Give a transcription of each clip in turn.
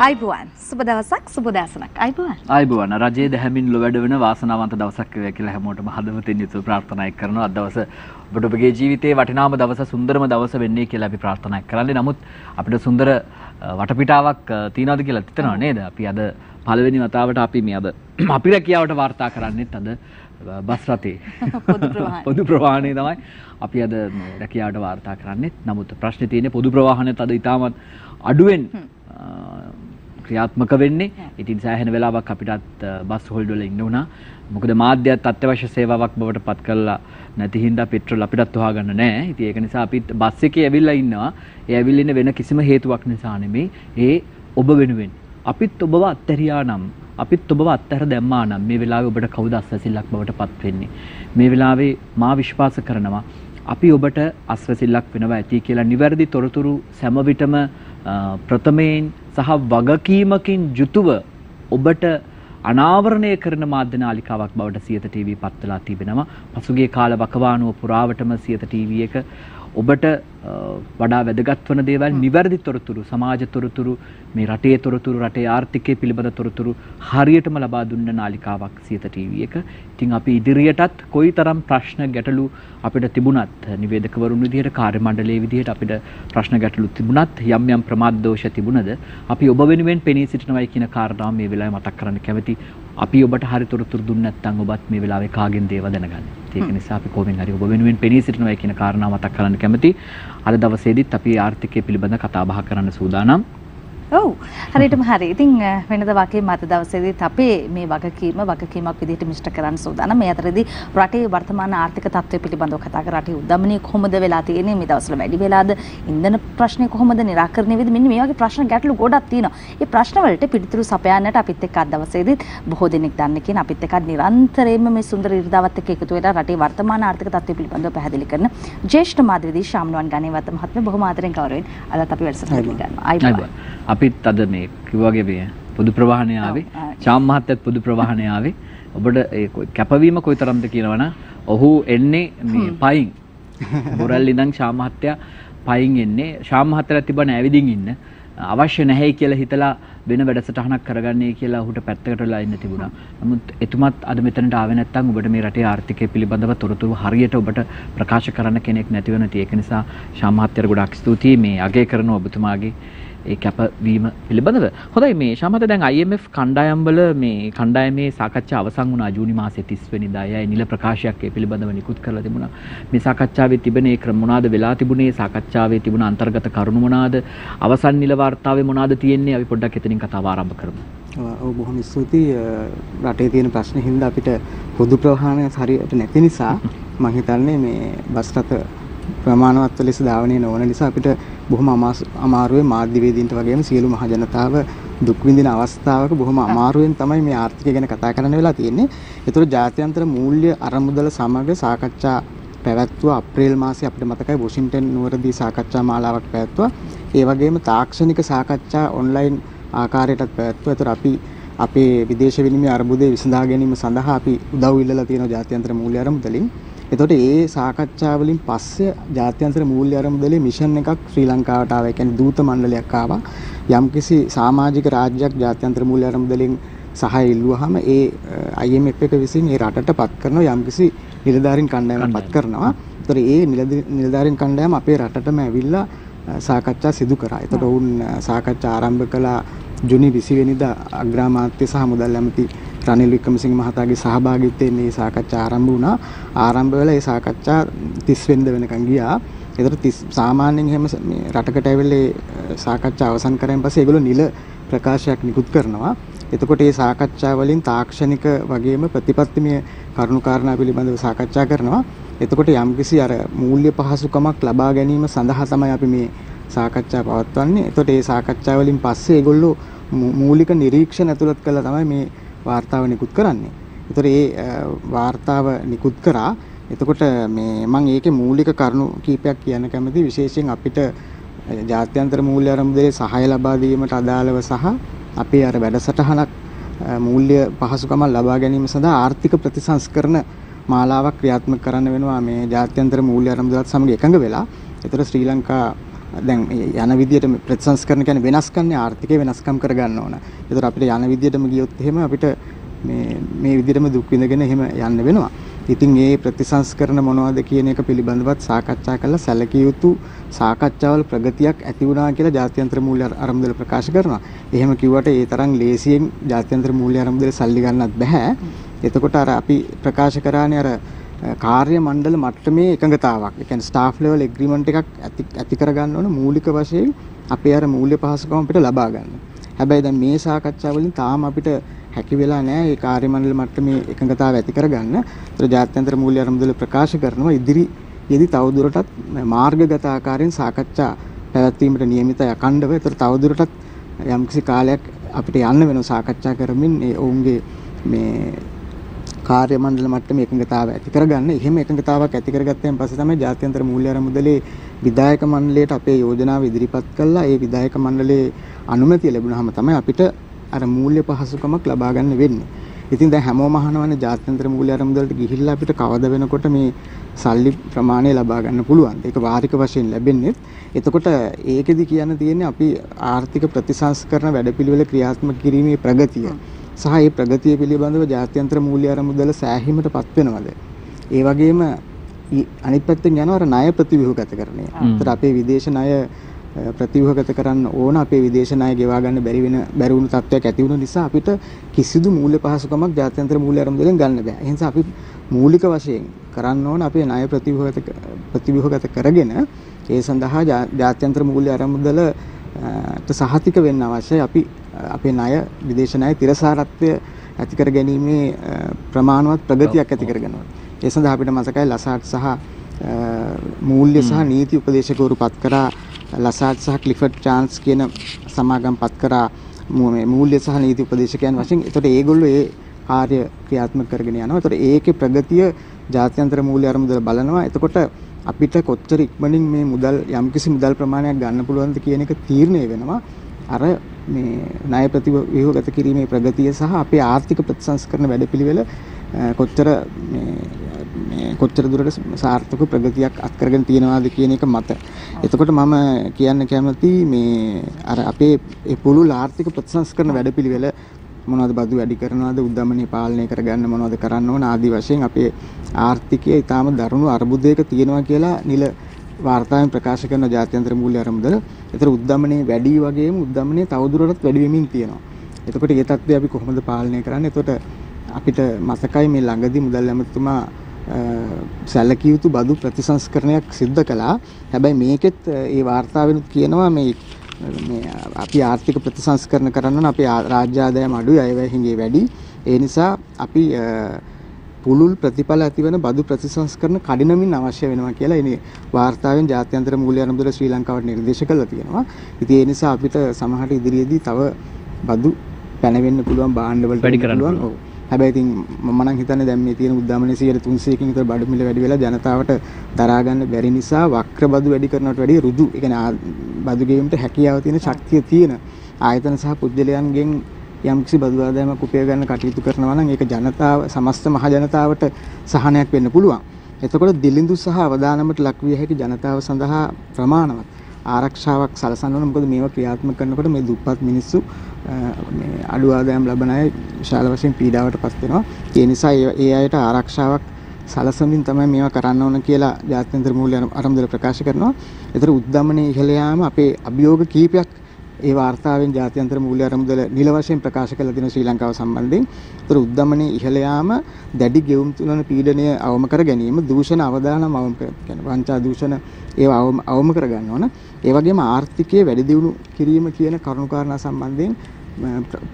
අයිබුවන් සුබ දවසක් සුබ දාසනක් අයිබුවන් රජයේ දැහැමින් ලොවැඩ වෙන වාසනාවන්ත දවසක් වේවා කියලා හැමෝටම හදවතින් යුතුව ප්‍රාර්ථනා කරනවා. අද දවස ඔබට ඔබගේ ජීවිතයේ වටිනාම දවස සුන්දරම දවස වෙන්නේ කියලා අපි ප්‍රාර්ථනා කරන්නේ. නමුත් අපිට සුන්දර වටපිටාවක් තියනවාද කියලා හිතනවා නේද? අපි අද පළවෙනි වතාවට අපි මේ අද අපි රැකියාවට වාර්තා කරන්නේත් අද බස් රථේ පොදු ප්‍රවාහනේ තමයි අපි අද රැකියාවට වාර්තා කරන්නේත්. නමුත් ප්‍රශ්නේ තියෙන්නේ පොදු ප්‍රවාහනේත් අද ඉතාමත් අඩුවෙන් ක්‍රියාත්මක වෙන්නේ. ඉතින් සෑහෙන වෙලාවක් අපිටත් බස් හෝල්ඩ් වල ඉන්න උනා. මොකද මාධ්‍යයත් අත්‍යවශ්‍ය සේවාවක් බවට පත් කරලා නැති හින්දා පෙට්‍රල් අපිටත් හොයාගන්න නැහැ. ඉතින් ඒක නිසා අපි බස් එකේ ඇවිල්ලා ඉන්නවා. ඒ ඇවිල්ලා ඉන්න වෙන කිසිම හේතුවක් නිසා නෙමෙයි. ඒ ඔබ වෙනුවෙන් අපිත් ඔබව අත්හැරියා නම් අපිත් ඔබව අත්හැර දැම්මා නම් මේ වෙලාවේ ඔබට කවුද අස්වැසිල්ලක් බවට පත් වෙන්නේ? මේ වෙලාවේ මා විශ්වාස කරනවා අපි ඔබට අස්වැසිල්ලක් වෙනවා ඇති කියලා. නිවැරදි තොරතුරු සෑම විටම ප්‍රථමයෙන් සහ වගකීමකින් යුතුව ඔබට අනාවරණය කරන මාධ්‍ය නාලිකාවක් බවට සියත ටීවී පත් වෙලා තිබෙනවා. පසුගිය කාල වකවානුව පුරාවටම සියත ටීවී එක ඔබට වඩා වැදගත් වන දේවල්, නිවැරදි තොරතුරු, සමාජ තොරතුරු, මේ රටේ තොරතුරු, රටේ ආර්ථිකය පිළිබඳ තොරතුරු හරියටම ලබා දුන්න නාලිකාවක් සියත ටීවී එක. ඉතින් අපි ඉදිරියටත් කොයිතරම් ප්‍රශ්න ගැටලු අපිට තිබුණත්, නිවේදකවරුන් විදිහට, කාර්ය මණ්ඩලයේ විදිහට අපිට ප්‍රශ්න ගැටලු තිබුණත්, යම් යම් ප්‍රමාද දෝෂ තිබුණද අපි ඔබ වෙනුවෙන් පෙනී සිටිනවයි කියන කාරණාව මේ වෙලාවේ මතක් කරන්න කැමැති. අපි ඔබට හරි තොරතුරු දුන්නේ නැත්නම් ඔබත් මේ වෙලාවේ කාගෙන් දේව දැනගන්න. ඒක නිසා අපි කොහෙන් හරි ඔබ වෙනුවෙන් පෙනී සිටිනවයි කියන කාරණාව මතක් කරන්න කැමැති. අද දවසේදීත් අපි ආර්ථිකය පිළිබඳ කතා බහ කරන්න සූදානම්. ඔව් හරියටම හරි. ඉතින් වෙනද වගේ මත දවසේදීත් අපේ මේ වගකීමක් විදිහට මිෂ්ඨ කරන්න සූදානම්. මේ අතරේදී රටේ වර්තමාන ආර්ථික තත්ත්වය පිළිබඳව කතා කර රටේ උද්දමනය කොහොමද වෙලා තියෙන්නේ, මේ දවස්වල වැඩි වෙලාද, ඉන්ධන ප්‍රශ්නේ කොහොමද निराකරණය වෙන්නේ, මෙන්න මේ වගේ ප්‍රශ්න ගැටලු ගොඩක් තියෙනවා. මේ ප්‍රශ්න වලට පිළිතුරු සපයන්නට අපිත් එක්ක අද දවසේදීත් බොහෝ දෙනෙක් දන්නේ කියන අපිත් එක්ක නිරන්තරයෙන්ම මේ සුන්දර ඉරිදාවත් එක්ක එකතු වෙලා රටේ වර්තමාන ආර්ථික තත්ත්වය පිළිබඳව පැහැදිලි කරන ජ්‍යෙෂ්ඨ මාධ්‍යවේදී ශාම්නුවන් ගණේවත මහත්මිය බොහොම ආදරෙන් ගෞරවයෙන් අදත් අපි වැඩසටහන පිළිගන්නවා. අයිබෝන්. අපිත් අද මේ කිව්වාගේ මේ පොදු ප්‍රවාහනය ආවේ. ශාම් මහත්තයත් පොදු ප්‍රවාහනය ආවේ. ඔබට ඒ කැපවීම කොයිතරම්ද කියනවනම් ඔහු එන්නේ මේ පයින්. බොරැල්ල ඉඳන් ශාම් මහත්තයා පයින් එන්නේ. ශාම් මහත්තයා තිබුණ ඇවිදින් ඉන්න. අවශ්‍ය නැහැ කියලා හිතලා වෙන වැඩසටහනක් කරගන්නේ කියලා ඔහුට පැත්තකට වෙලා ඉන්න තිබුණා. නමුත් එතුමත් අද මෙතනට ආවේ නැත්නම් ඔබට මේ රටේ ආර්ථිකය පිළිබඳව තොරතුරු හරියට ඔබට ප්‍රකාශ කරන්න කෙනෙක් නැති වෙන තියෙක නිසා ශාම් මහත්තයාට ගොඩාක් ස්තුතියි මේ අගය කරන ඔබතුමාගේ ඒ කැපවීම පිළිබඳව. හොඳයි මේ ශාමත දැන් IMF කණ්ඩායම් වල මේ කණ්ඩායමේ සාකච්ඡා අවසන් වුණා ජූනි මාසයේ 30 වෙනිදා. අය නිල ප්‍රකාශයක් ඒ පිළිබඳව නිකුත් කරලා තිබුණා. මේ සාකච්ඡාවේ තිබෙන ඒ ක්‍රම මොනවාද වෙලා තිබුණේ? සාකච්ඡාවේ තිබුණ අන්තර්ගත කරුණු මොනවාද? අවසන් නිල වාර්තාවේ මොනවාද තියෙන්නේ? අපි පොඩ්ඩක් එතනින් කතාව ආරම්භ කරමු. ඔව් බොහොම ස්තුතියි. රටේ තියෙන ප්‍රශ්න හින්දා අපිට පොදු ප්‍රවාහනය හරියට නැති නිසා මම හිතන්නේ මේ බස් රථ ප්‍රමාණවත් ලෙස ධාවනය නොවන නිසා අපිට බොහොම අමාරුවේ මාධ්‍යවේදීන්ට වගේම සියලු මහ ජනතාව දුක් විඳින අවස්ථාවක බොහොම අමාරුවෙන් තමයි මේ ආර්ථිකය ගැන කතා කරන්න වෙලා තියෙන්නේ. ඒතර ජාත්‍යන්තර මූල්‍ය අරමුදල සමග සාකච්ඡා පැවැත්වුවා අප්‍රේල් මාසයේ අපිට මතකයි වොෂින්ටන් නුවරදී සාකච්ඡා මාලාවක් පැවැත්වුවා. ඒ වගේම තාක්ෂණික සාකච්ඡා ඔන්ලයින් ආකාරයටත් පැවැත්වුවා. ඒතර අපි අපේ විදේශ විනිමය අර්බුදය විසඳා ගැනීම සඳහා අපි උදව් ඉල්ලලා තියෙනවා ජාත්‍යන්තර මූල්‍ය අරමුදලින්. එතකොට ඒ සාකච්ඡා වලින් පස්සේ ජාත්‍යන්තර මූල්‍ය අරමුදලේ මිෂන් එකක් ශ්‍රී ලංකාවට ආවා. ඒ කියන්නේ දූත මණ්ඩලයක් ආවා. යම්කිසි සමාජික රාජ්‍යයක් ජාත්‍යන්තර මූල්‍ය අරමුදලෙන් සහාය ඉල්ලුවාම ඒ IMF එක විසින් ඒ රටට පත් කරන යම්කිසි නිලධාරීන් කණ්ඩායමක් පත් කරනවා. ඒතකොට ඒ නිලධාරීන් කණ්ඩායම අපේ රටටම ඇවිල්ලා සාකච්ඡා සිදු කරා. එතකොට වුන් සාකච්ඡා ආරම්භ කළා ජූනි 20 වෙනිදා අග්‍රාමාත්‍ය සහ මුදල් ඇමති රනිල් වික්‍රමසිංහ මහතාගේ සහභාගීත්වයෙන් මේ සාකච්ඡා ආරම්භ වුණා. ආරම්භ වෙලා මේ සාකච්ඡා 30 වෙනිදා වෙනකන් ගියා. ඒතර සාමාන්‍යයෙන් එහෙම මේ රටකට ඇවිල්ලා සාකච්ඡා අවසන් කරගෙන පස්සේ ඒගොල්ලෝ නිල ප්‍රකාශයක් නිකුත් කරනවා. එතකොට මේ සාකච්ඡා වලින් තාක්ෂණික වගේම ප්‍රතිපත්තිමය කරුණු කාරණා පිළිබඳව සාකච්ඡා කරනවා. එතකොට යම්කිසි අර මූල්‍ය පහසුකමක් ලබා ගැනීම සඳහා තමයි අපි මේ සාකච්ඡා පවත්වන්නේ. එතකොට මේ සාකච්ඡා වලින් පස්සේ ඒගොල්ලෝ මූලික නිරීක්ෂණ ඇතුළත් කළා තමයි මේ වාර්තාව නිකුත් කරන්නේ. ඒතර ඒ වාර්තාව නිකුත් කරා. එතකොට මේ මම ඒකේ මූලික කරුණු කීපයක් කියන්න කැමතියි. විශේෂයෙන් අපිට ජාත්‍යන්තර මූල්‍ය අරමුදලේ සහාය ලබා දීමට අදාළව සහ අපේ අර වැඩසටහනක් මූල්‍ය පහසුකම් ලබා ගැනීම සඳහා ආර්ථික ප්‍රතිසංස්කරණ මාලාවක් ක්‍රියාත්මක කරන්න වෙනවා මේ ජාත්‍යන්තර මූල්‍ය අරමුදලත් සමග එකඟ වෙලා. ඒතර ශ්‍රී ලංකා දැන් යන විදියට ප්‍රතිසංස්කරණ කියන්නේ වෙනස් කරන්නේ ආර්ථිකය වෙනස්කම් කරගන්න ඕන. ඒතර අපිට යන විදියටම ගියොත් එහෙම අපිට මේ විදියටම දුක් විඳගෙන එහෙම යන්න වෙනවා. ඉතින් මේ ප්‍රතිසංස්කරණ මොනවද කියන එක පිළිබඳවත් සාකච්ඡා කරලා සැලකිය යුතු සාකච්ඡාවල ප්‍රගතියක් ඇති වුණා කියලා ජාත්‍යන්තර මූල්‍ය අරමුදල ප්‍රකාශ කරනවා. එහෙම කිව්වට ඒ තරම් ලේසියෙන් ජාත්‍යන්තර මූල්‍ය අරමුදල සල්ලි ගන්නත් බෑ. එතකොට අර අපි ප්‍රකාශ කරානේ අර කාර්ය මණ්ඩල මට්ටමේ එකඟතාවක්. ඒ කියන්නේ ස්ටාෆ් ලෙවල් එග්‍රීමන්ට් එකක් ඇති කරගන්න ඕන මූලික වශයෙන් අපේ අර මූල්‍ය පහසුකම් අපිට ලබා ගන්න. හැබැයි දැන් මේ සාකච්ඡා වලින් තාම අපිට හැකි වෙලා නැහැ මේ කාර්ය මණ්ඩල මට්ටමේ එකඟතාවය ඇති කරගන්න. ඒතර ජාත්‍යන්තර මූල්‍ය අරමුදල ප්‍රකාශ කරනවා ඉදිරියේදී තවදුරටත් මාර්ගගත ආකාරයෙන් සාකච්ඡා පැවැත්වීමට නියමිතයි අඛණ්ඩව. ඒතර තවදුරටත් යම්කිසි කාලයක් අපිට යන්න වෙනවා සාකච්ඡා කරමින් ඒ ඔවුන්ගේ මේ කාර්ය මණ්ඩල මට්ටමේ එකඟතාවය ඇති කරගන්න. එහෙම එකඟතාවක් ඇති කරගත්තෙන් පස්සේ තමයි ජාත්‍යන්තර මූල්‍ය අරමුදලේ විධායක මණ්ඩලයට අපේ යෝජනාව ඉදිරිපත් කළා. ඒ විධායක මණ්ඩලයේ අනුමැතිය ලැබුණාම තමයි අපිට අර මූල්‍ය පහසුකමක් ලබා ගන්න වෙන්නේ. ඉතින් දැන් හැමෝම අහනවානේ ජාත්‍යන්තර මූල්‍ය අරමුදලට ගිහිල්ලා අපිට කවද වෙනකොට මේ සල්ලි ප්‍රමාණය ලබා ගන්න පුළුවන්. ඒක වාරික වශයෙන් ලැබෙන්නේ. එතකොට ඒකෙදි කියන්න තියෙන්නේ අපි ආර්ථික ප්‍රතිසංස්කරණ වැඩපිළිවෙල ක්‍රියාත්මක කිරීමේ ප්‍රගතිය සහ ඒ ප්‍රගතිය පිළිබඳව ජාත්‍යන්තර මූල්‍ය අරමුදල සෑහීමටපත් වෙනවද? ඒ වගේම අනිත් පැත්තෙන් යනවා අර ණය ප්‍රතිව්‍යුහගතකරණය. ඒතර අපේ විදේශ ණය ප්‍රතිව්‍යුහගත කරන්න ඕන අපේ විදේශ ණය ගෙවා ගන්න බැරි වුණු තත්ත්වයක් ඇති වුණු නිසා අපිට කිසිදු මූල්‍ය පහසුකමක් ජාත්‍යන්තර මූල්‍ය අරමුදලෙන් ගන්න බෑ. ඒ නිසා අපි මූලික වශයෙන් කරන්න ඕන අපේ ණය ප්‍රතිව්‍යුහගත කරගෙන ඒ සඳහා ජාත්‍යන්තර මූල්‍ය අරමුදලට සහතික වෙන්න අවශ්‍යයි. අපි අපේ ණය විදේශ ණය තිරසාරත්වය ඇති කර ගැනීමේ ප්‍රමාණවත් ප්‍රගතියක් ඇති කරගන්නවා. ඒ සඳහා අපිට මතකයි ලසාට් සහ මූල්‍ය සහ නීති උපදේශකවරු පත් කරා ලසාට් සහ ක්ලිෆර්ඩ් චාන්ස් කියන සමාගම් පත් කරා මූල්‍ය සහ නීති උපදේශකයන් වශයෙන්. ඒතකොට ඒගොල්ලෝ ඒ කාර්ය ක්‍රියාත්මක කරගෙන යනවා. ඒතකොට ඒකේ ප්‍රගතිය ජාත්‍යන්තර මූල්‍ය අරමුදල බලනවා. එතකොට අපිට කොච්චර ඉක්මනින් මේ මුදල් යම්කිසි මුදල් ප්‍රමාණයක් ගන්න පුළුවන්ද කියන එක තීරණය වෙනවා. අර මේ ණය ප්‍රතිව්‍යුහගත කිරීමේ ප්‍රගතිය සහ අපේ ආර්ථික ප්‍රතිසංස්කරණ වැඩපිළිවෙල කොච්චර දුරට සාර්ථක ප්‍රගතියක් අත්කරගෙන තියෙනවාද කියන එක මත. එතකොට මම කියන්න කැමති මේ අර අපේ ඒ පුළුල් ආර්ථික ප්‍රතිසංස්කරණ වැඩපිළිවෙල මොනවද බදු වැඩි කරනවද උද්දමනය පාලනය කරගන්න මොනවද කරන්න ඕන ආදී වශයෙන් අපේ ආර්ථිකය ඊටාම දරුණු අර්බුදයක තියෙනවා කියලා නිල වාර්තාවෙන් ප්‍රකාශ කරන ජාත්‍යන්තර මූල්‍ය අරමුදල. ඒතර උද්දමනයේ වැඩි වගේම උද්දමනයේ තවදුරටත් වැඩි වෙමින් තියෙනවා. එතකොට මේ තත්ත්වය අපි කොහොමද පාලනය කරන්නේ? එතකොට අපිට මතකයි මේ ළඟදී මුදල් ඇමතිතුමා සැලකිය යුතු බදු ප්‍රතිසංස්කරණයක් සිද්ධ කළා. හැබැයි මේකෙත් ඒ වාර්තාවෙනුත් කියනවා මේ අපි ආර්ථික ප්‍රතිසංස්කරණ කරන්න අපේ රාජ්‍ය ආදායම අඩුයි අයවැය හිඟේ වැඩි. ඒ නිසා අපි පුළුල් ප්‍රතිඵල ඇතිවන බදු ප්‍රතිසංස්කරණ කඩිනමින් අවශ්‍ය වෙනවා කියලා එනේ වාර්තාවෙන් ජාත්‍යන්තර මූල්‍ය අරමුදල ශ්‍රී ලංකාවට නිර්දේශ කළා තියෙනවා. ඉතින් ඒ නිසා අපිට සමහර ඉදිරියේදී තව බදු පැනවෙන්න පුළුවන් භාණ්ඩ වලට වැඩි කරන්න පුළුවන්. ඔව්. හැබැයි ඉතින් මම නම් හිතන්නේ දැන් මේ තියෙන උද්දමනයේ 300කින් විතර බඩු මිල වැඩි වෙලා ජනතාවට දරා ගන්න බැරි නිසා වක්‍ර බදු වැඩි කරනවට වැඩිය ඍජු ඒ කියන්නේ බදු ගෙවීමට හැකියාව තියෙන ශක්තිය තියෙන ආයතන සහ පුද්ගලයන්ගෙන් යම්කිසි බදු ආදායමක් උපය ගන්න කටයුතු කරනවා නම් ඒක ජනතාව සමස්ත මහ ජනතාවට සහනයක් වෙන්න පුළුවන්. එතකොට දිලිඳු සහ අවදානමට ලක්විය හැකි ජනතාව සඳහා ප්‍රමාණවත් ආරක්ෂාවක් සලසන්න ඕන. මොකද මේවා ක්‍රියාත්මක කරනකොට මේ දුප්පත් මිනිස්සු මේ අඩු ආදායම් ලබන අය විශාල වශයෙන් පීඩාවටපත් වෙනවා. ඒ නිසා ඒ අයට ආරක්ෂාවක් සලසමින් තමයි මේවා කරන්න ඕන කියලා ජාත්‍යන්තර මූල්‍ය අරමුදල ප්‍රකාශ කරනවා. ඒතර උද්දමනයේ ඉහළ යාම අපේ අභියෝග කීපයක් ඒ වාර්තාවෙන් ජාත්‍යන්තර මූල්‍ය අරමුදල නිල වශයෙන් ප්‍රකාශ කළ දින ශ්‍රී ලංකාව සම්බන්ධයෙන්. ඒතර උද්දමනයේ ඉහළ යාම දැඩි ගෙවුම් තුනන පීඩනය අවම කර ගැනීම, දූෂණ අවදානම් අවම කර ගැනීම, වංචා දූෂණ ඒවා අවම කර ගන්න ඕන. ඒ වගේම ආර්ථිකයේ වැඩි දියුණු කිරීම කියන කරුණුකාරණා සම්බන්ධයෙන්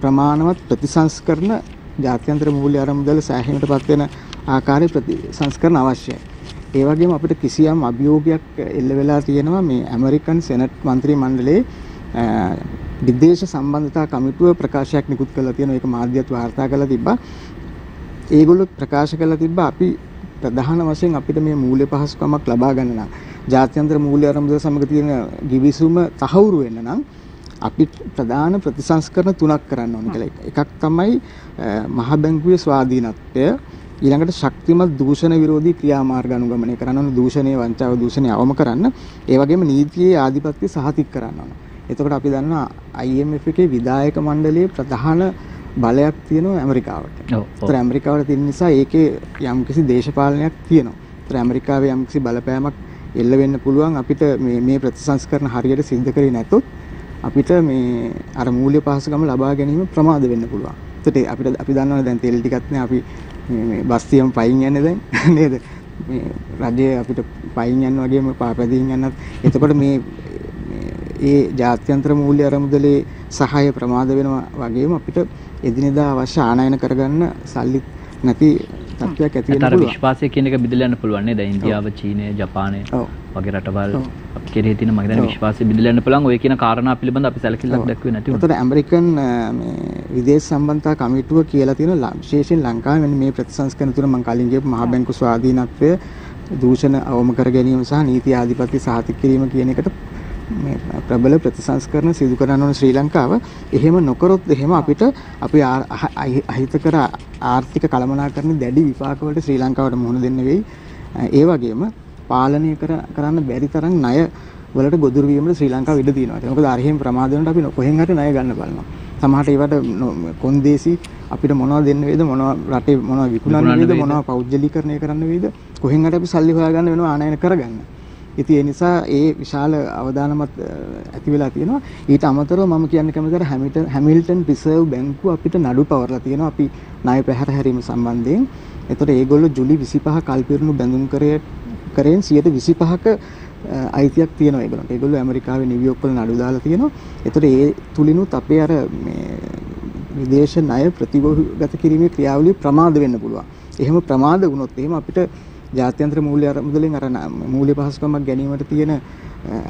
ප්‍රමාණවත් ප්‍රතිසංස්කරණ ජාත්‍යන්තර මූල්‍ය අරමුදල සෑහීමටපත් වෙන ආකාරයේ ප්‍රතිසංස්කරණ අවශ්‍යයි. ඒ වගේම අපිට කිසියම් අභියෝගයක් එල්ල වෙලා තියෙනවා මේ ඇමරිකන් සෙනට් මන්ත්‍රී මණ්ඩලයේ විදේශ සම්බන්ධතා කමිටුව ප්‍රකාශයක් නිකුත් කරලා තියෙනවා. ඒක මාධ්‍යත් වාර්තා කරලා තිබ්බා. ඒගොල්ලෝ ප්‍රකාශ කරලා තිබ්බා අපි ප්‍රධාන වශයෙන් අපිට මේ මූල්‍ය පහසුකමක් ලබා ගන්න නම් ජාත්‍යන්තර මූල්‍ය අරමුදල සමග තියෙන ගිවිසුම තහවුරු වෙන්න නම් අපි ප්‍රධාන ප්‍රතිසංස්කරණ තුනක් කරන්න ඕනේ කියලා. එකක් තමයි මහ බැංකුවේ ස්වාධීනත්වය. ඊළඟට ශක්තිමත් දූෂණ විරෝධී ක්‍රියාමාර්ග අනුගමනය කරන්න ඕන. දූෂණය, වංචාව, දූෂණය අවම කරන්න. ඒ වගේම නීතියේ ආධිපත්‍ය සහතික කරන්න ඕන. එතකොට අපි දන්නවා IMF එකේ විධායක මණ්ඩලයේ ප්‍රධාන බලයක් තියෙනවා ඇමරිකාවට. ඒතර ඇමරිකාවට තියෙන නිසා ඒකේ යම්කිසි දේශපාලනයක් තියෙනවා. ඒතර ඇමරිකාවේ යම්කිසි බලපෑමක් එල්ල වෙන්න පුළුවන් අපිට මේ ප්‍රතිසංස්කරණ හරියට සිද්ධ කරේ නැතොත් අපිට මේ අර මූල්‍ය පහසුකම් ලබා ගැනීම ප්‍රමාද වෙන්න පුළුවන්. ඒකට අපි දන්නවනේ දැන් තෙල් ටිකක් නේ අපි මේ බස් තියම පයින් යන්නේ දැන් නේද? මේ රජය අපිට පයින් යන වගේම පාපැදින් යනත් එතකොට මේ ඒ ජාත්‍යන්තර මූල්‍ය අරමුදලේ සහාය ප්‍රමාද වෙනවා වගේම අපිට එදිනෙදා අවශ්‍ය ආනයන කරගන්න සල්ලි නැති තත්ත්වයක් ඇති වෙන්න පුළුවන්. අර විශ්වාසය කියන එක බිඳලා යන්න පුළුවන් නේද? ඉන්දියාව, චීනය, ජපානය වගේ රටවල් කෙරෙහි තියෙන මගේ දැන විශ්වාසය බිඳලා යන්න පුළුවන්. ඔය කියන කාරණා පිළිබඳව අපි සැලකිල්ලක් දක්වන්නේ නැති වුණා. ඒතර ඇමරිකන් මේ විදේශ සම්බන්ධතා කමිටුව කියලා තියෙන විශේෂයෙන් ලංකාවේ මෙන්න මේ ප්‍රතිසංස්කරණ තුන මම කලින් කියපු මහා බැංකු ස්වාධීනත්වය, දූෂණ අවම කර ගැනීම සහ නීති ආධිපත්‍ය සහතික කිරීම කියන එකට මේ ප්‍රබල ප්‍රතිසංස්කරණ සිදු කරන්න ඕන ශ්‍රී ලංකාව. එහෙම නොකරොත් එහෙම අපිට අපි අහිතකර ආර්ථික කළමනාකරණ දැඩි විපාක වලට ශ්‍රී ලංකාවට මුහුණ දෙන්න වෙයි. ඒ වගේම පාලනය කරන්න බැරි තරම් ණය වලට ගොදුරු වීමට ශ්‍රී ලංකාව ඉඩ තියෙනවා. ඒක මොකද අරහෙම ප්‍රමාද වෙනකොට අපි කොහෙන් හරි ණය ගන්න බලනවා. සමහරට ඒවට කොන්දේසි අපිට මොනවද දෙන්න වේද, මොනවද රටේ මොනවද විකුණන්න වේද, මොනවද පෞද්ගලීකරණය කරන්න වේද, කොහෙන් හරි අපි සල්ලි හොයාගන්න වෙනවා ආනයන කරගන්න. ඉතින් ඒ නිසා ඒ විශාල අවදානමත් ඇති වෙලා තියෙනවා. ඊට අමතරව මම කියන්න කැමතියි හැමිල්ටන් රිසර්ව් බැංකුව අපිට නඩු පවරලා තියෙනවා අපි ණය පැහැර හැරීම සම්බන්ධයෙන්. ඒතකොට ඒගොල්ලෝ ජුලි 25 කල්පිරුණු බැඳුම් කරයෙන් 125ක අයිතියක් තියෙනවා ඒගොල්ලන්ට. ඒගොල්ලෝ ඇමරිකාවේ නිව්යෝක් වල නඩු දාලා තියෙනවා. ඒතකොට ඒ තුලිනුත් අපේ අර මේ විදේශ ණය ප්‍රතිගත කිරීමේ ක්‍රියාවලිය ප්‍රමාද වෙන්න පුළුවන්. එහෙම ප්‍රමාද වුණොත් එහෙම අපිට ජාත්‍යන්තර මූල්‍ය අරමුදලෙන් අර මූල්‍ය පහසුකමක් ගැනීමට තියෙන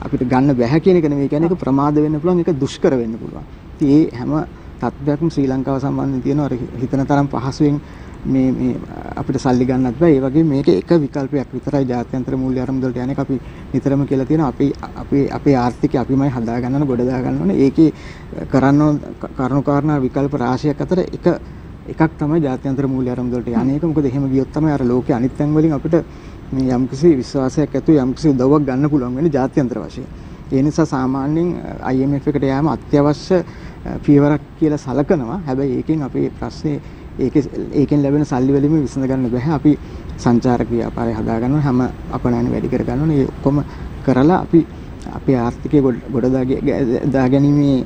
අපිට ගන්න බැහැ කියන එක නෙමෙයි කියන්නේ. ඒක ප්‍රමාද වෙන්න පුළුවන්, ඒක දුෂ්කර වෙන්න පුළුවන්. ඉතින් ඒ හැම තත්ත්වයක්ම ශ්‍රී ලංකාව සම්බන්ධයෙන් තියෙනවා. අර හිතන තරම් පහසුවෙන් මේ අපිට සල්ලි ගන්නත් බෑ. ඒ වගේ මේක එක විකල්පයක් විතරයි ජාත්‍යන්තර මූල්‍ය අරමුදලට යන්නේ. අපි නිතරම කියලා තියෙනවා අපේ ආර්ථිකය අපිමයි හදා ගන්න ඕන, ගොඩ දා ගන්න ඕන. ඒකේ කරන්න කරුණාකාරණා විකල්ප රාශියක් අතර එකක් තමයි ජාත්‍යන්තර මූල්‍ය අරමුදලට යන්නේ. ඒක මොකද එහෙම ගියොත් තමයි අර ලෝකයේ අනිත් තැන් වලින් අපිට මේ යම්කිසි විශ්වාසයක් ඇතුව යම්කිසි උදව්වක් ගන්න පුළුවන් වෙන්නේ ජාත්‍යන්තර වශයෙන්. ඒ නිසා සාමාන්‍යයෙන් IMF එකට යෑම අත්‍යවශ්‍ය පියවරක් කියලා සලකනවා. හැබැයි ඒකෙන් අපේ ප්‍රශ්නේ ඒකෙන් ලැබෙන සල්ලි වලින්ම විසඳ ගන්න බෑ. අපි සංචාරක ව්‍යාපාරය හදා ගන්න ඕනේ, හැම අපනයන වැඩි කර ගන්න ඕනේ. ඒ ඔක්කොම කරලා අපි අපේ ආර්ථිකය ගොඩ දා ගැනීමේ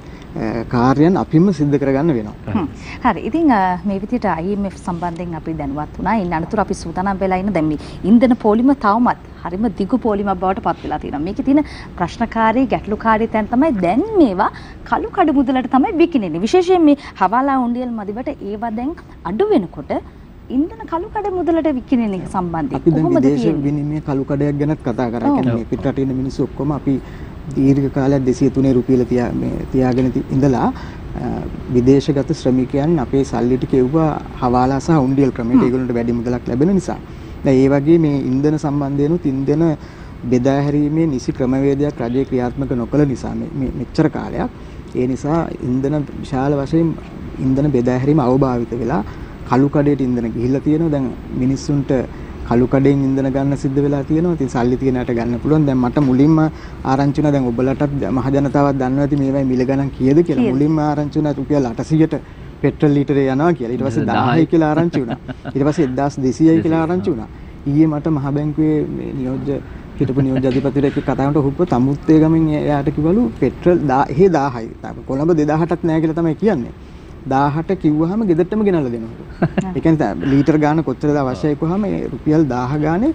කාර්යයන් අපිම සිද්ධ කරගන්න වෙනවා. හරි. ඉතින් මේ විදිහට IMF සම්බන්ධයෙන් අපි දැනුවත් වුණා. ඉන්න අනතුරු අපි සූදානම් වෙලා ඉන්න දැන් මේ ඉන්ධන පොලිම තවමත් හරිම දිගු පොලිමක් බවට පත් වෙලා තියෙනවා. මේකේ තියෙන ප්‍රශ්නකාරී ගැටලුකාරී තැන් තමයි දැන් මේවා කළු කඩ මුදලට තමයි විකිනෙන්නේ. විශේෂයෙන් මේ හවාලා උණ්ඩියල් මදිවට ඒවා දැන් අඩු වෙනකොට ඉන්ධන කළු කඩ මුදලට විකිනෙන එක සම්බන්ධයෙන් කොහොමද විදේශ විනිමය කළු කඩයක් ගැනත් කතා කරා. කියන්නේ පිටරට ඉන්න මිනිස්සු ඔක්කොම අපි දීර්ඝ කාලයක් 203 රුපියල තියාගෙන ඉඳලා විදේශගත ශ්‍රමිකයන් අපේ සල්ලි ටික එව්වා හවාලා සහ උණ්ඩියල් ක්‍රමයට. ඒගොල්ලන්ට වැඩි මුදලක් ලැබෙන නිසා. දැන් ඒ වගේ මේ ඉන්ධන සම්බන්ධයෙන්ුත් ඉන්ධන බෙදා හැරීමේ නිසි ක්‍රමවේදයක් රජය ක්‍රියාත්මක නොකළ නිසා මේ මෙච්චර කාලයක් ඒ නිසා ඉන්ධන විශාල වශයෙන් ඉන්ධන බෙදා හැරීම අවභාවිත වෙලා කළු කඩේට ඉන්ධන ගිහිල්ලා තියෙනවා. දැන් මිනිස්සුන්ට කළු කඩෙන් ඉන්ධන ගන්න සිද්ධ වෙලා තියෙනවා. ඉතින් සල්ලි තියනට ගන්න පුළුවන්. දැන් මට මුලින්ම ආරංචි වුණා, දැන් ඔබලටත් මහ ජනතාවක් දන්නවා ඇති මේවයි මිල ගණන් කීයද කියලා. මුලින්ම ආරංචි වුණා රුපියල් 800ට පෙට්‍රල් ලීටරේ යනවා කියලා. ඊට පස්සේ 1000යි කියලා ආරංචි වුණා. ඊට පස්සේ 1200යි කියලා ආරංචි වුණා. ඊයේ මට මහ බැංකුවේ මේ නියෝජ්‍ය හිටපු නියෝජ්‍ය අධිපතිවරයෙක් එක්ක කතා කරනකොට හුප්ප තමුත්තේ ගමෙන් එයාට කිව්වලු පෙට්‍රල් 1000යි. කොළඹ 2000ටත් නැහැ කියලා තමයි කියන්නේ. 1000ට කිව්වහම ගෙදරටම ගෙනල්ලා දෙනවා. ඒ කියන්නේ ලීටර් ගාන කොච්චරද අවශ්‍යයි කිව්වහම රුපියල් 1000 ගානේ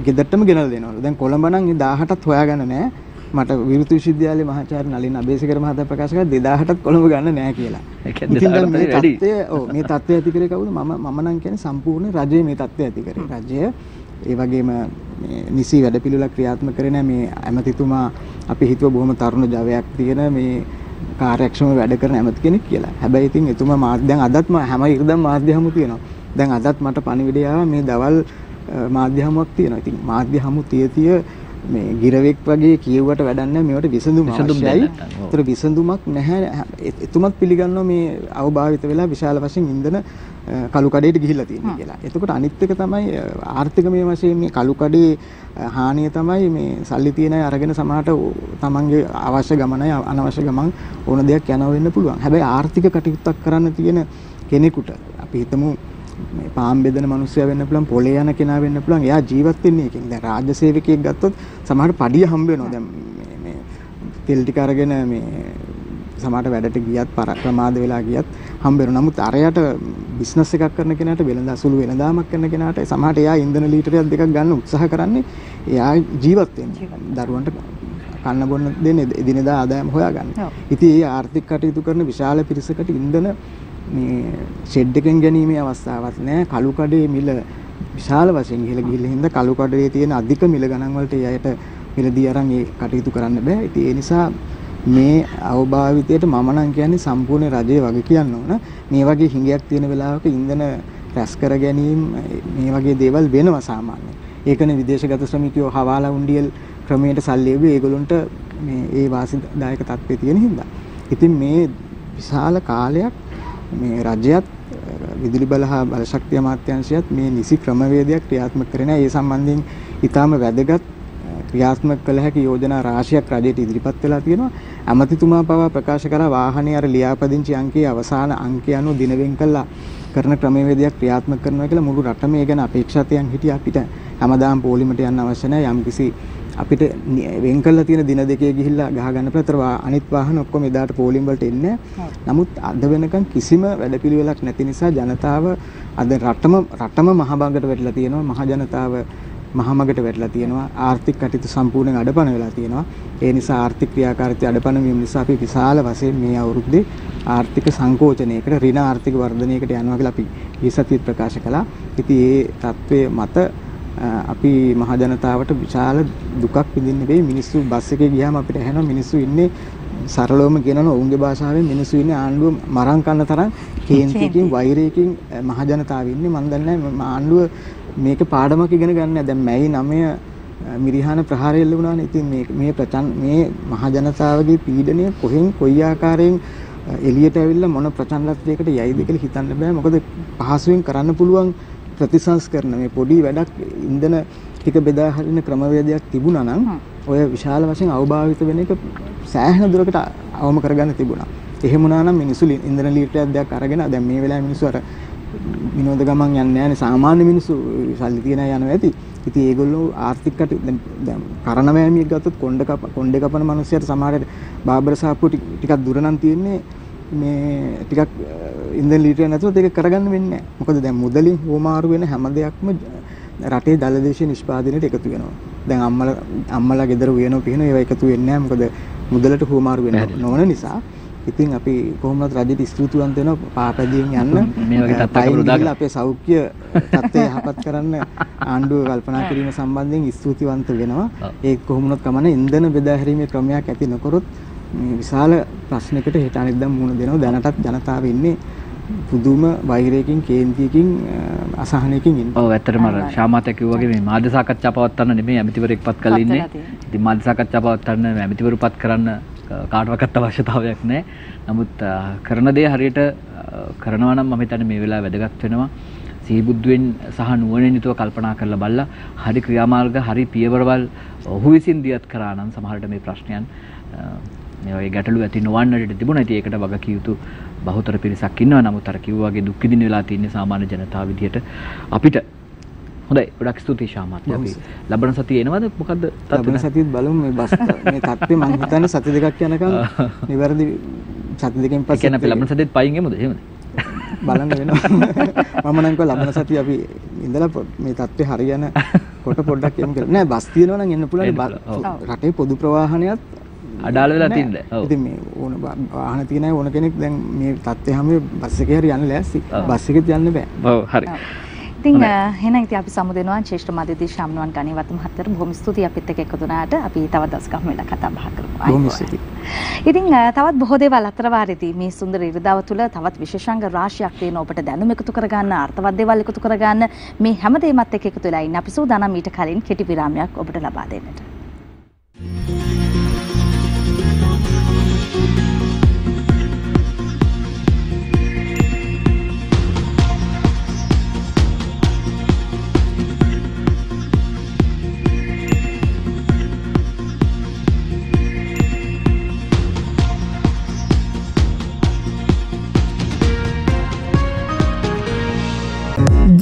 ගෙදරටම ගෙනල්ලා දෙනවලු. දැන් කොළඹ නම් 1000ටත් හොයාගන්න නැහැ. මට විරුත් විශ්වවිද්‍යාලයේ මහාචාර්ය නලින් අබේසේකර මහතා ප්‍රකාශ කළා 2000ටත් කොළඹ ගන්න නැහැ කියලා. මේ තත්ත්වය ඇති කරේ කවුද? මම නම් කියන්නේ සම්පූර්ණ රජයේ මේ තත්ත්වය ඇති කරේ. රජය ඒ වගේම නිසි වැඩපිළිවෙලක් ක්‍රියාත්මක කරේ නැහැ. මේ ඇමතිතුමා අපි හිතුව බොහොම තරුණ ජවයක් තියෙන මේ කාර්යක්ෂම වැඩ කරන ඇමති කෙනෙක් කියලා. හැබැයි ඉතින් එතුමා මාධ්‍යයන් අදත් හැම ඉරිදම් මාධ්‍ය හමු තියෙනවා. දැන් අදත් මට පණිවිඩය ආවා මේ දවල් මාධ්‍ය හමුවක් තියෙනවා. ඉතින් මාධ්‍ය හමු තිය මේ ගිරවෙක් වගේ කියුවට වැඩක් නැහැ මේවට විසඳුම අවශ්‍යයි. ඒතර විසඳුමක් නැහැ. එතුමත් පිළිගන්නවා මේ අවභාවිත වෙලා විශාල වශයෙන් ඉන්ධන කළු කඩේට ගිහිල්ලා තියෙනවා කියලා. එතකොට අනිත් එක තමයි ආර්ථිකමය වශයෙන් මේ කළු කඩේ හානිය තමයි මේ සල්ලි තියෙන අය අරගෙන සමහරට තමන්ගේ අවශ්‍ය ගමනයි අනවශ්‍ය ගමන් ඕන දෙයක් යනවා වෙන්න පුළුවන්. හැබැයි ආර්ථික කටයුත්තක් කරන්න තියෙන කෙනෙකුට අපි හිතමු මේ පාම් බෙදෙන මිනිස්සයා වෙන්න පුළුවන්, පොලේ යන කෙනා වෙන්න පුළුවන්. එයා ජීවත් වෙන්නේ ඒකෙන්. දැන් රාජ්‍ය සේවකයෙක් ගත්තොත් සමහරට පඩිය හම්බ වෙනවා. දැන් මේ තෙල් ටික අරගෙන මේ සමහරට වැඩට ගියත් ප්‍රමාද වෙලා ගියත් හම්බ වෙනවා. නමුත් අරයට බිස්නස් එකක් කරන කෙනාට වෙළඳ අසුළු වෙළඳාමක් කරන කෙනාට සමහරට එයා ඉන්ධන ලීටරයක් දෙකක් ගන්න උත්සාහ කරන්නේ එයා ජීවත් වෙන්න. දරුවන්ට කන්න බොන්න දෙන්න එදිනෙදා ආදායම හොයාගන්න. ඉතින් මේ ආර්ථික කටයුතු කරන විශාල පිරිසකට ඉන්ධන මේ ෂෙඩ් එකෙන් ගැනීමේ අවස්ථාවක් නැහැ. කළු කඩේ මිල විශාල වශයෙන් ඉහළ ගිහිල්ලා හින්දා කළු කඩේ තියෙන අධික මිල ගණන් වලට එයාට මිලදී අරන් ඒ කටයුතු කරන්න බෑ. ඉතින් ඒ නිසා මේ අවභාවිතයට මම නම් කියන්නේ සම්පූර්ණ රජයේ වගේ කියන්න ඕන. මේ වගේ හිඟයක් තියෙන වෙලාවක ඉන්ධන රැස් කර ගැනීම මේ වගේ දේවල් වෙනවා සාමාන්‍යයෙන්. ඒකනේ විදේශගත ශ්‍රමිකයෝ හවාලා උණ්ඩියල් ක්‍රමයට සල්ලි එව්වේ ඒගොල්ලොන්ට මේ ඒ වාසිදායක තත්ත්වයේ තියෙන හින්දා. ඉතින් මේ විශාල කාලයක් මේ රජයත් විදුලි බල හා බලශක්ති අමාත්‍යාංශයත් මේ නිසි ක්‍රමවේදයක් ක්‍රියාත්මක කරන ඒ සම්බන්ධයෙන් ඊටාම වැදගත් ක්‍රියාත්මක කළ හැකි යෝජනා රාශියක් රජයට ඉදිරිපත් වෙලා තියෙනවා. ඇමතිතුමා පවා ප්‍රකාශ කරා වාහනේ අර ලියාපදිංචි අංකයේ අවසාන අංකය අනුව දිනවෙන් කළා කරන ක්‍රමවේදයක් ක්‍රියාත්මක කරනවා කියලා මුළු රටම ඒ ගැන අපේක්ෂාවෙන් හිටියා. අපිට හැමදාම පොලිමට යන්න අවශ්‍ය නැහැ. යම්කිසි අපිට වෙන් කරලා තියෙන දින දෙකේ ගිහිල්ලා ගහ ගන්න ප්‍රතර අනිත් වාහන ඔක්කොම එදාට පොලිම් වලට එන්නේ. නමුත් අද වෙනකන් කිසිම වැඩපිළිවෙලක් නැති නිසා ජනතාව අද රටම මහබංගට වැටලා තියෙනවා. මහ ජනතාව මහමගට වැටලා තියෙනවා. ආර්ථික කටයුතු සම්පූර්ණයෙන් අඩපණ වෙලා තියෙනවා. ඒ නිසා ආර්ථික ක්‍රියාකාරීත්වය අඩපණ වීම නිසා අපි විශාල වශයෙන් මේ අවුරුද්දේ ආර්ථික සංකෝචනයකට ඍණ ආර්ථික වර්ධනයකට යනවා කියලා අපි ඊසතිත් ප්‍රකාශ කළා. ඉතින් ඒ தત્ත්වයේ මත අපි මහ ජනතාවට විශාල දුකක් විඳින්න වෙයි. මිනිස්සු බස් එකේ ගියාම අපිට ඇහෙනවා මිනිස්සු ඉන්නේ සරලවම කියනවා ඔවුන්ගේ භාෂාවෙන් මිනිස්සු ඉන්නේ ආණ්ඩුව මරන් කන්න තරම් කේන්තියකින් වෛරයකින් මහ ජනතාව ඉන්නේ. මම දන්නේ නැහැ ආණ්ඩුව මේක පාඩමක් ඉගෙන ගන්න නැහැ. දැන් මැයි 9 මිරිහාන ප්‍රහාරය එල්ල වුණානේ. ඉතින් මේ මහ ජනතාවගේ පීඩනය කොහෙන් කොයි ආකාරයෙන් එළියට ඇවිල්ලා මොන ප්‍රචණ්ඩත්වයකට යයිද කියලා හිතන්න බෑ. මොකද පහසුවෙන් කරන්න පුළුවන් ප්‍රතිසංස්කරණ මේ පොඩි වැඩක් ඉන්ධන ටික බෙදා හරින ක්‍රමවේදයක් තිබුණා නම් ඔය විශාල වශයෙන් අවභාවිත වෙන එක සෑහෙන දුරකට අවම කරගන්න තිබුණා. එහෙම වුණා නම් මිනිස්සු ඉන්ධන ලීටරයක් දෙයක් අරගෙන දැන් මේ වෙලාවේ මිනිස්සු අර විනෝද ගමන් යන්නේ නැහැනේ. සාමාන්‍ය මිනිස්සු සල්ලි තියන අය යනවා ඇති. ඉතින් ඒගොල්ලෝ ආර්ථික දැන් කරන වෑමියක් ගත්තොත් කොණ්ඩේ කපන මිනිස්සුන්ට සමහරට බාබර සාප්පුව ටිකක් දුර නම් තියෙන්නේ මේ ටිකක් ඉන්ධන ලීටරයක් නැතුව ඒක කරගන්න වෙන්නේ නැහැ. මොකද දැන් මුදලින් හොමාරු වෙන හැම දෙයක්ම රටේ දළදේශීය නිෂ්පාදනයට එකතු වෙනවා. දැන් අම්මලා ගෙදර උයනෝ පිහිනෝ ඒවා එකතු වෙන්නේ නැහැ. මොකද මුදලට හොමාරු වෙන නොවන නිසා. ඉතින් අපි කොහොමවත් රජයට ස්තුතිවන්ත වෙනවා පාපැදියෙන් යන්න මේ වගේ තත්ත්වයකට උදාගන්න අපේ සෞඛ්‍ය තත්ත්වය යහපත් කරන්න ආණ්ඩුව කල්පනා කිරීම සම්බන්ධයෙන් ස්තුතිවන්ත වෙනවා. ඒක කොහොමවත් කමන ඉන්ධන බෙදා හැරීමේ ක්‍රමයක් ඇති නොකරොත් මේ විශාල ප්‍රශ්නයකට හෙට අනිද්දා මුහුණ දෙනවා. දැනටත් ජනතාව ඉන්නේ පුදුම වෛරයකින් කේන්තියකින් අසහනයකින් ඉන්නේ. ඔව් ඇත්තටම අර ශාමාත්‍ය කිව්වා වගේ මේ මාධ්‍ය සාකච්ඡා පවත්වන්න නෙමෙයි ඇමතිවරයෙක්පත් කරලා ඉන්නේ. ඉතින් මාධ්‍ය සාකච්ඡා පවත්වන්න ඇමතිවරුපත් කරන්න කාටවත් අවශ්‍යතාවයක් නැහැ. නමුත් කරන දේ හරියට කරනවා නම් මම හිතන්නේ මේ වෙලාව වැදගත් වෙනවා. සිහිබුද්ධුවෙන් සහ නුවණින් යුතුව කල්පනා කරලා බලලා හරි ක්‍රියාමාර්ග හරි පියවරවල් ඔහු විසින් දියත් කරා නම් සමහරට මේ ප්‍රශ්නයන් මේ වගේ ගැටලු ඇති නොවන්නට තිබුණා. ඉතින් ඒකට වග කිය යුතු බහුතර පිරිසක් ඉන්නවා. නමුත් අර කිව්වා වගේ දුක් විඳින වෙලා තියෙන සාමාන්‍ය ජනතාව විදියට අපිට හොඳයි. ගොඩක් ස්තුතියි ශාමාත්‍ය. අපි ලබන සතියේ එනවද මොකද්ද? ලබන සතියේත් බලමු මේ බස් මේ තත්ත්වය මම හිතන්නේ සති දෙකක් යනකම් නිවැරදි සති දෙකෙන් පස්සේ කියන්නේ අපි ලබන සතියේත් පයින් එමුද? එහෙමද? බලන්න වෙනවා. මම නම් ලබන සතිය අපි ඉඳලා මේ තත්ත්වය හරියන කොට පොඩ්ඩක් එමු කියලා. නෑ බස් තියෙනවා නම් එන්න පුළුවන්. රටේ පොදු ප්‍රවාහනයත් අඩාල වෙලා තින්නේ. ඔව්. ඉතින් මේ ඕන වාහන තියෙන අය ඕන කෙනෙක් දැන් මේ තත්ත්වය හැම බස් එකේ හරි යන්න ලෑස්ති. බස් එකෙත් යන්න බෑ. ඔව් හරි. ඉතින් එහෙනම් ඉතින් අපි සමු දෙනවා ශ්‍රේෂ්ඨ මාධ්‍යදී ශාම්නුවන් ගණේවත මහත්තයාට බොහොම ස්තුතියි අපිත් එක්ක එකතු වුණාට. අපි තවත් දවසක් වෙලා කතා බහ කරමු. බොහොම ස්තුතියි. ඉතින් තවත් බොහෝ දේවල් අතරවාරේදී මේ සුන්දර ඉරිදාව තුළ තවත් විශේෂාංග රාශියක් තියෙන ඔබට දැනුම එකතු කරගන්න, අර්ථවත් දේවල් එකතු කරගන්න මේ හැම දෙයක්ත් එක්ක එකතු වෙලා ඉන්න අපි සූදානම් ඊට කලින් කෙටි විරාමයක් ඔබට ලබා දෙන්නට.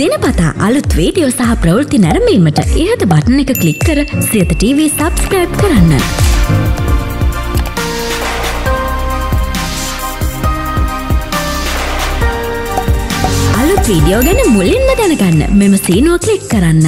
දිනපතා අලුත් වීඩියෝ සහ ප්‍රවෘත්ති නැරඹීමට ඉහත බටන් එක ක්ලික් කර සියත TV සබ්ස්ක්‍රයිබ් කරන්න. අලුත් වීඩියෝ ගැන මුලින්ම දැනගන්න මෙම සීනුව ක්ලික් කරන්න.